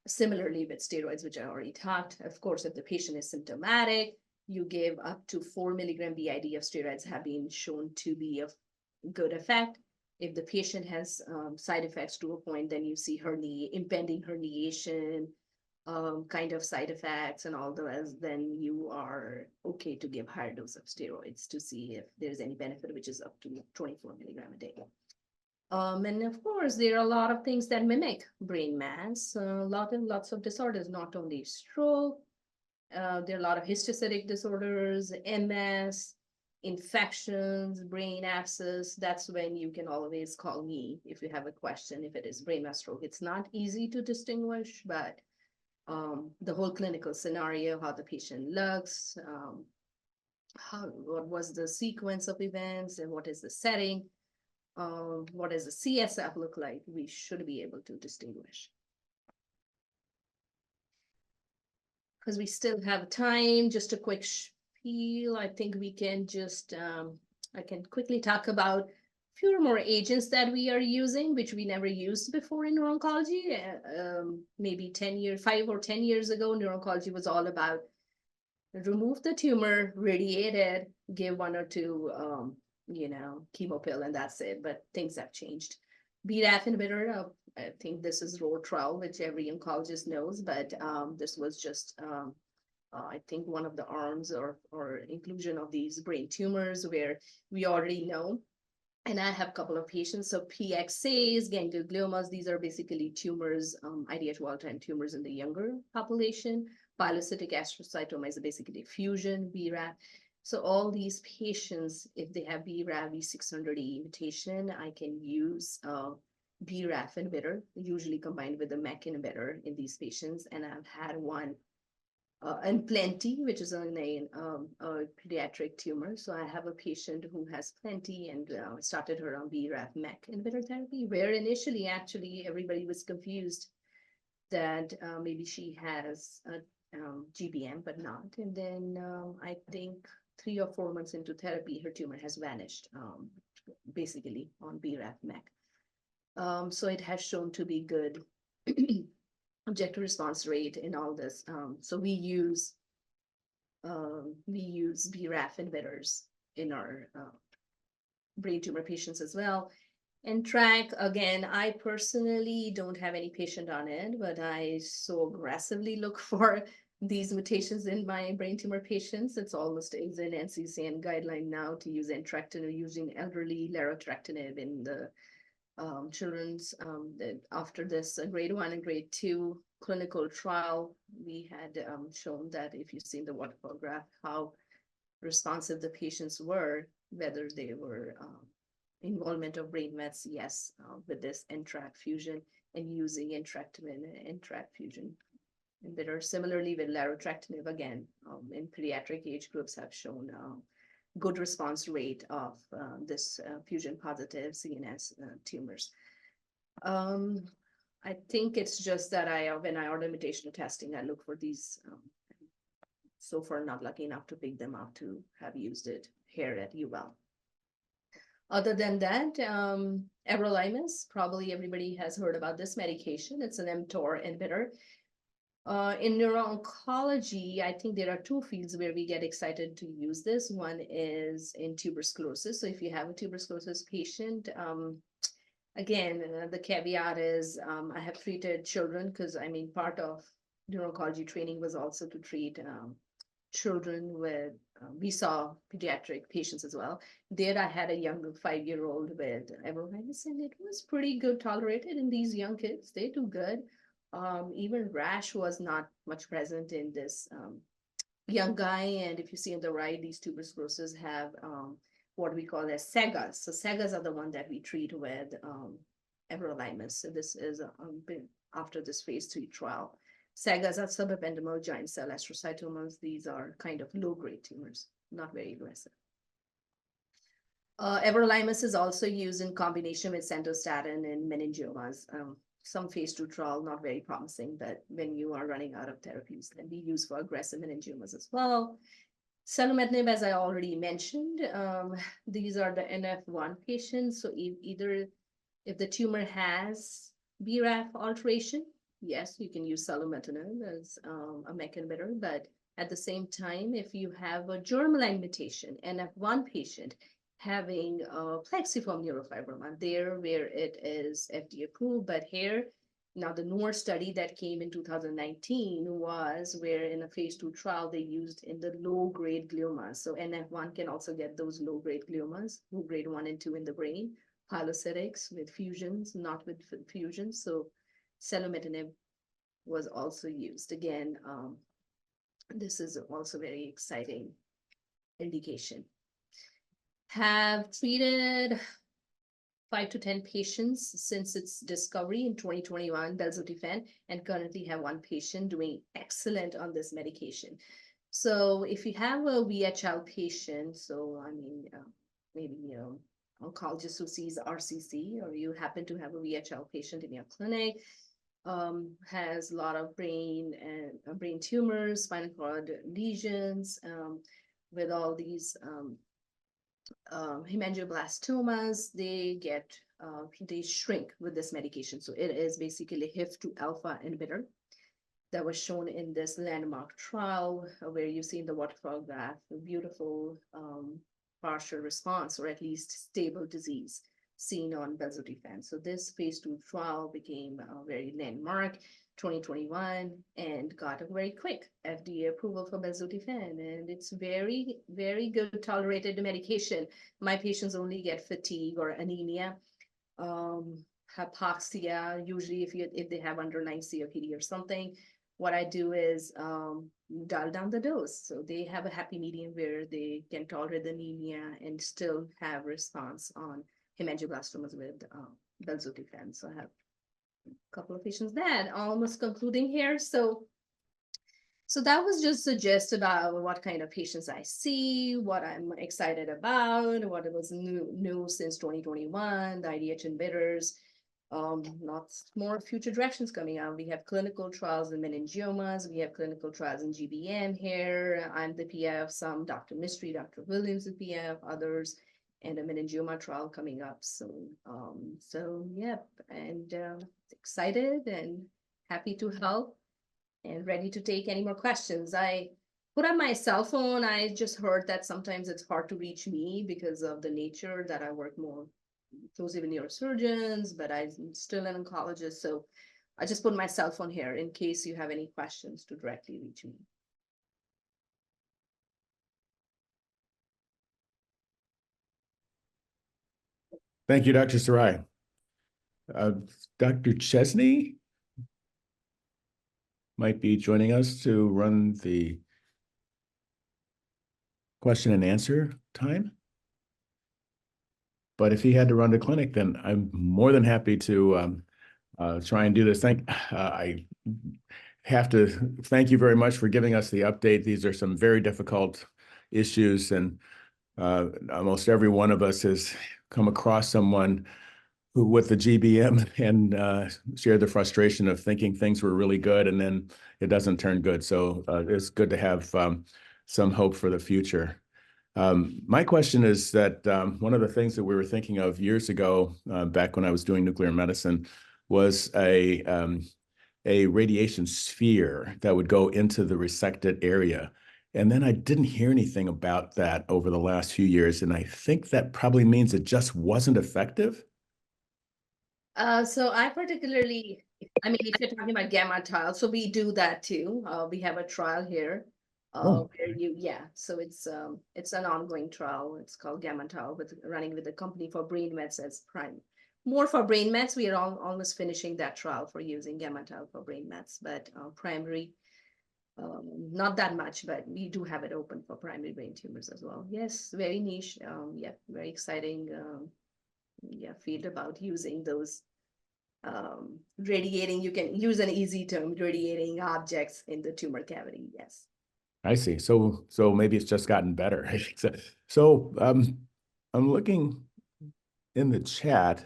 Similarly with steroids, which I already talked, of course, if the patient is symptomatic, you give up to 4 milligram BID of steroids have been shown to be of good effect. If the patient has side effects to a point, then you see impending herniation, kind of side effects and all those, then you are okay to give higher dose of steroids to see if there's any benefit, which is up to 24 milligram a day. And of course, there are a lot of things that mimic brain mass, lots of disorders, not only stroke. There are a lot of histocytic disorders, MS, infections, brain abscess. That's when you can always call me if you have a question, if it is brain mass stroke. It's not easy to distinguish, but the whole clinical scenario, how the patient looks, what was the sequence of events and what is the setting, what does the CSF look like, we should be able to distinguish. Because we still have time, just a quick spiel. I think we can just, I can quickly talk about a few more agents that we are using, which we never used before in neuro-oncology. Maybe 5 or 10 years ago, neuro-oncology was all about remove the tumor, radiate it, give 1 or 2, chemo pill, and that's it. But things have changed. BRAF inhibitor, I think this is ROR12, which every oncologist knows, but this was just, I think, one of the arms or inclusion of these brain tumors where we already know. And I have a couple of patients. So PXAs, gangliomas, these are basically tumors, IDH wild-type tumors in the younger population. Pilocytic astrocytoma is basically fusion, BRAF. So all these patients, if they have BRAF V600E mutation, I can use BRAF inhibitor, usually combined with a MEK inhibitor in these patients. And I've had one and plenty, which is a pediatric tumor. So I have a patient who has plenty and started her on BRAF MEK inhibitor therapy, where initially actually everybody was confused that maybe she has a GBM, but not. And then I think 3 or 4 months into therapy, her tumor has vanished, basically on BRAF MEK. So it has shown to be good objective response rate in all this. So we use BRAF inhibitors in our brain tumor patients as well. And track, again, I personally don't have any patient on it, but I so aggressively look for these mutations in my brain tumor patients. It's almost is an NCCN guideline now to use entrectinib, using elderly larotrectinib in the children's. After this grade 1 and grade 2 clinical trial, we had shown that if you see in the waterfall graph how responsive the patients were, whether they were involvement of brain mets, yes, with this NTRK fusion and using entrectinib and NTRK fusion inhibitor. Similarly with larotrectinib, again, in pediatric age groups have shown good response rate of this fusion positive CNS tumors. I think it's just that when I order mutational testing, I look for these. So far, not lucky enough to pick them up to have used it here at UofL. Other than that, everolimus, probably everybody has heard about this medication. It's an mTOR inhibitor. In neuro-oncology, I think there are two fields where we get excited to use this. One is in tuber sclerosis. So if you have a tuber sclerosis patient, again, the caveat is I have treated children because I mean, part of neuro-oncology training was also to treat children with, we saw pediatric patients as well. There I had a young 5-year-old with everolimus, and it was pretty good tolerated in these young kids. They do good. Even rash was not much present in this young guy. And if you see on the right, these tuber sclerosis have what we call as SAGAs. So SAGAs are the one that we treat with everolimus. So this is after this phase 3 trial. SAGAs are subependymal giant cell astrocytomas. These are kind of low-grade tumors, not very aggressive. Everolimus is also used in combination with sandostatin in meningiomas. Some phase 2 trial, not very promising, but when you are running out of therapies, can be used for aggressive meningiomas as well. Selumetinib, as I already mentioned, these are the NF1 patients. So either if the tumor has BRAF alteration, yes, you can use selumetinib as a MEK inhibitor, but at the same time, if you have a germline mutation, NF1 patient having plexiform neurofibroma, there where it is FDA approved, but here, now the Neuro study that came in 2019 was where in a phase 2 trial, they used in the low-grade gliomas. So NF1 can also get those low-grade gliomas, grade 1 and 2 in the brain, pilocytics with fusions, not with fusions. So selumetinib was also used. Again, this is also very exciting indication. Have treated 5 to 10 patients since its discovery in 2021, belzutifan, and currently have 1 patient doing excellent on this medication. So if you have a VHL patient, so I mean, maybe, you know, oncologist who sees RCC, or you happen to have a VHL patient in your clinic, has a lot of brain and brain tumors, spinal cord lesions, with all these hemangioblastomas, they shrink with this medication. So it is basically HIF2 alpha inhibitor that was shown in this landmark trial where you see in the waterfall graph a beautiful partial response, or at least stable disease seen on belzutifan. So this phase 2 trial became a very landmark 2021 and got a very quick FDA approval for belzutifan, and it's very, very good tolerated medication. My patients only get fatigue or anemia, hypoxia, usually if they have underlying COPD or something. What I do is dial down the dose. So they have a happy medium where they can tolerate the anemia and still have response on hemangioblastomas with belzutifan. So I have a couple of patients that almost concluding here. So that was just a gist about what kind of patients I see, what I'm excited about, what was new since 2021, the IDH inhibitors. Lots more future directions coming out. We have clinical trials in meningiomas. We have clinical trials in GBM here. I'm the PI of some, Dr. Mystery, Dr. Williams is PI of others, and a meningioma trial coming up soon. So yep, and excited and happy to help and ready to take any more questions. I put on my cell phone. I just heard that sometimes it's hard to reach me because of the nature that I work more closely with neurosurgeons, but I'm still an oncologist. So I just put my cell phone here in case you have any questions to directly reach me. Thank you, Dr. Sarai. Dr. Chesney might be joining us to run the question and answer time. But if he had to run the clinic, then I'm more than happy to try and do this. I have to thank you very much for giving us the update. These are some very difficult issues, and almost every one of us has come across someone who, with the GBM, and shared the frustration of thinking things were really good, and then it doesn't turn good. So it's good to have some hope for the future. My question is that one of the things that we were thinking of years ago, back when I was doing nuclear medicine, was a radiation sphere that would go into the resected area. And then I didn't hear anything about that over the last few years. And I think that probably means it just wasn't effective. So I particularly, I mean, if you're talking about gamma tile, so we do that too. We have a trial here where so it's an ongoing trial. It's called gamma tile, running with the company for brain mets as prime. More for brain mets, we are almost finishing that trial for using gamma tile for brain mets, but primary, not that much, but we do have it open for primary brain tumors as well. Yes, very niche. Yeah, very exciting. Field about using those radiating, you can use an easy term, radiating objects in the tumor cavity. Yes. I see. So maybe it's just gotten better. So I'm looking in the chat,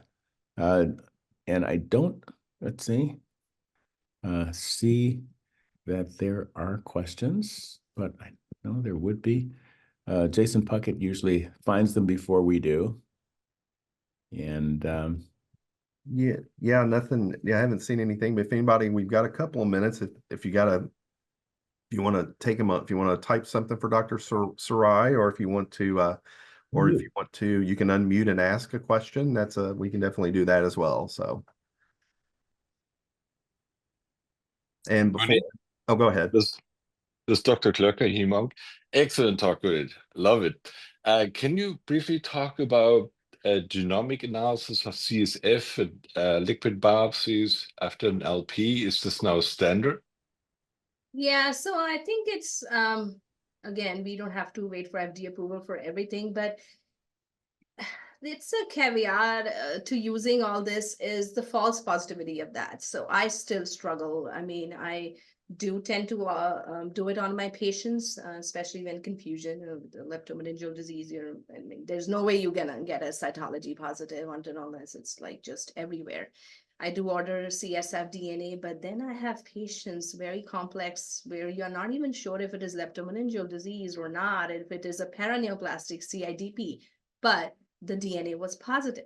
and I don't, let's see that there are questions, but I know there would be. Jason Puckett usually finds them before we do. And nothing. Yeah, I haven't seen anything. But if anybody, we've got a couple of minutes. If you want to take them up, if you want to type something for Dr. Sarai, or if you want to, you can unmute and ask a question. We can definitely do that as well. So, and before, go ahead. This is Dr. Klöcker, Hemonc. Excellent talk, Guneet. Love it. Can you briefly talk about genomic analysis of CSF and liquid biopsies after an LP? Is this now standard? Yeah, so I think it's again, we don't have to wait for FDA approval for everything, but it's a caveat to using all this is the false positivity of that. So I still struggle. I mean, I do tend to do it on my patients, especially when confusion of the leptomeningeal disease. I mean, there's no way you're gonna get a cytology positive unless it's like just everywhere. I do order CSF DNA, but then I have patients very complex where you're not even sure if it is leptomeningeal disease or not, if it is a paraneoplastic CIDP, but the DNA was positive.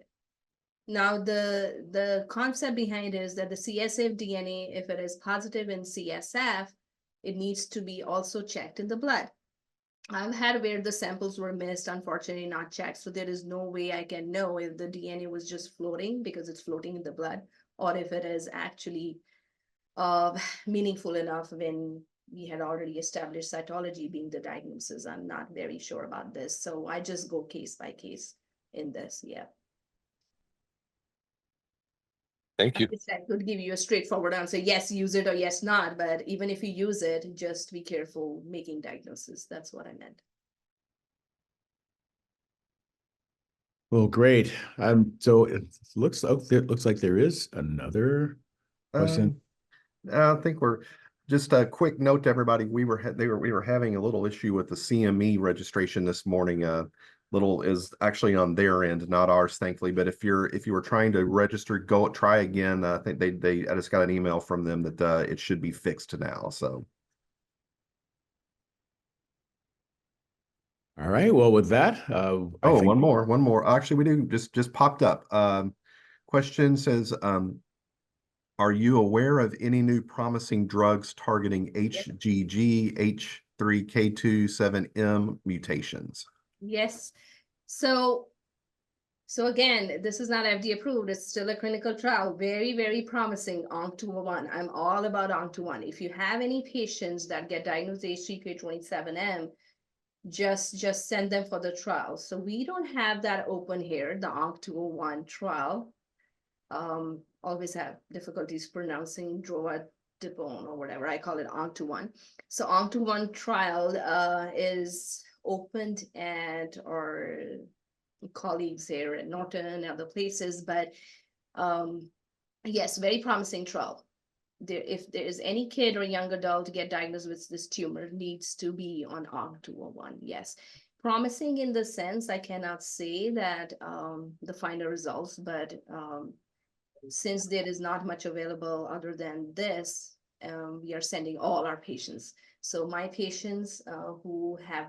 Now, the concept behind it is that the CSF DNA, if it is positive in CSF, it needs to be also checked in the blood. I've had where the samples were missed, unfortunately not checked. So there is no way I can know if the DNA was just floating because it's floating in the blood, or if it is actually meaningful enough when we had already established cytology being the diagnosis. I'm not very sure about this. So I just go case by case in this. Yeah. Thank you. I could give you a straightforward answer, yes, use it or yes, not. But even if you use it, just be careful making diagnosis. That's what I meant. Well, great. So it looks like there is another question. I think we're just a quick note to everybody. We were having a little issue with the CME registration this morning. Little is actually on their end, not ours, thankfully. But if you were trying to register, try again. I think I just got an email from them that it should be fixed now. So. All right. Well, with that, one more. Actually, we do just popped up. Question says, are you aware of any new promising drugs targeting HGG, H3K27M mutations? Yes. So So again, this is not FDA approved. It's still a clinical trial. Very, very promising. ONC201. I'm all about ONC201. If you have any patients that get diagnosed H3K27M, just send them for the trial. So we don't have that open here, the ONC201 trial. Always have difficulties pronouncing droadipone or whatever. I call it ONC201. So ONC201 trial is opened at our colleagues here at Norton and other places, but yes, very promising trial. If there is any kid or young adult to get diagnosed with this tumor, needs to be on ONC201. Yes, promising in the sense I cannot say that the final results, but since there is not much available other than this, we are sending all our patients. So my patients who have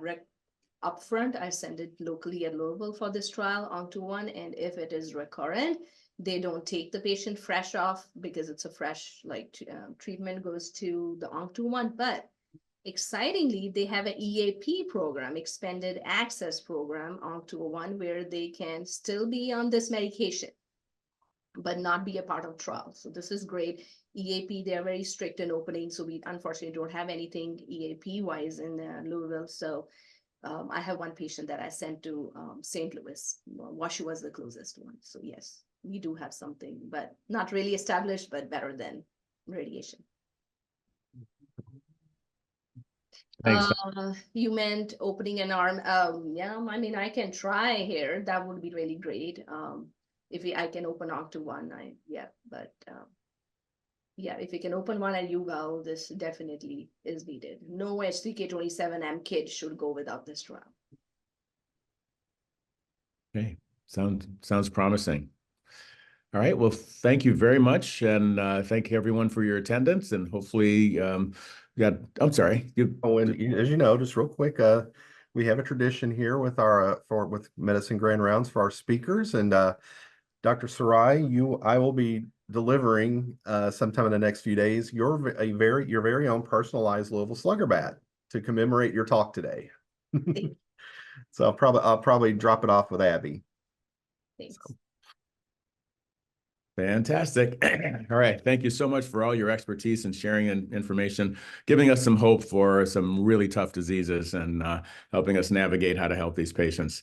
upfront, I send it locally at Louisville for this trial ONC201, and if it is recurrent, they don't take the patient fresh off because it's a fresh treatment goes to the ONC201. But excitingly, they have an EAP program, expanded access program, ONC201, where they can still be on this medication, but not be a part of trial. So this is great. EAP, they're very strict in opening, so we unfortunately don't have anything EAP-wise in Louisville. So I have one patient that I sent to St. Louis. WashU was the closest one. So yes, we do have something, but not really established, but better than radiation. Thanks. You meant opening an arm. Yeah, I mean, I can try here. That would be really great. If I can open ONC201, yeah, if we can open one at UofL, this definitely is needed. No H3K27M kid should go without this trial. Okay, sounds promising. All right, well, thank you very much, and thank everyone for your attendance, and hopefully, I'm sorry. As you know, just real quick, we have a tradition here with our with Medicine Grand Rounds for our speakers, and Dr. Sarai, I will be delivering sometime in the next few days your very own personalized Louisville Slugger bat to commemorate your talk today. So I'll probably drop it off with Abby. Thanks. So. Fantastic. All right. Thank you so much for all your expertise and sharing information, giving us some hope for some really tough diseases and helping us navigate how to help these patients.